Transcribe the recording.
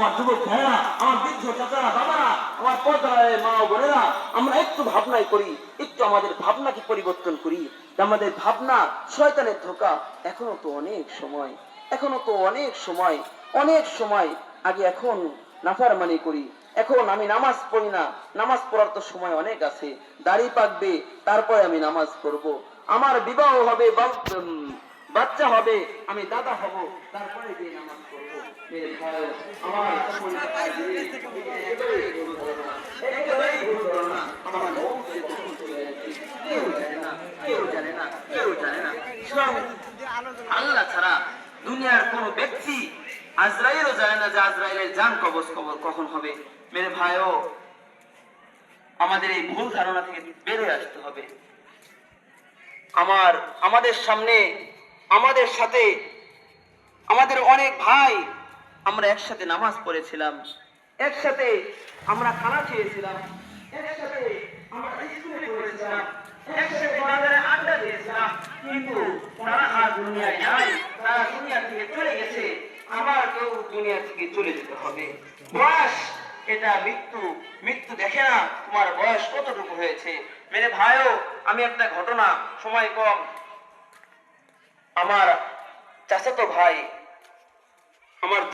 আমার যুবক ভাইয়েরা, আমার বৃদ্ধ চাচারা, বাবারা, আমার পর্দায় মা ও বোনেরা, আমরা একটু ভাবনাই করি, একটু আমাদের ভাবনাকে পরিবর্তন করি। আমাদের ভাবনা শয়তানের ধোঁকা। এখনো তো অনেক সময়, এখনো তো অনেক সময়, অনেক সময় আগে এখন নাফরমানি করি। এখন আমি নামাজ পড়ি না, নামাজ পড়ার তো সময় অনেক আছে, দাড়ি পাকবে তারপরে আমি নামাজ পড়ব, আমার বিবাহ হবে, বাচ্চা হবে, আমি দাদা হব, তারপরে গিয়ে নামাজ পড়বো। মেরে ভাই, আমার একেবারেই ভুল ধারণা। আমার মৌতে তখন চলে যাচ্ছে, কেউ জানে না, কেউ জানে না, কেউ জানে না। স্বয়ং আল্লাহ ছাড়া দুনিয়ার কোন ব্যক্তি, আজরাইলও জানে না যে আজরাইলের জান কবজ কখন হবে। মেরে ভাইও, আমাদের এই ভুল ধারণা থেকে বেরিয়ে আসতে হবে। আমাদের সামনে, আমাদের সাথে, আমাদের অনেক ভাই, আমরা একসাথে নামাজ পড়েছিলাম, একসাথে আমরা খানা খেয়েছিলাম, একসাথে আমরা স্কুলে পড়েছিলাম, একসাথে বাজারে আড্ডা দিয়েছিলাম, কিন্তু তারা আর দুনিয়ায় নাই, তারা দুনিয়া থেকে চলে গেছে। আমাকেও দুনিয়া থেকে চলে যেতে হবে। বয়স এটা মৃত্যু, মৃত্যু দেখে না তোমার বয়স কতটুকু হয়েছে। মেরে ভাইও, আমি একটা ঘটনা, সময় কম, আমার চাচাতো ভাই, আমার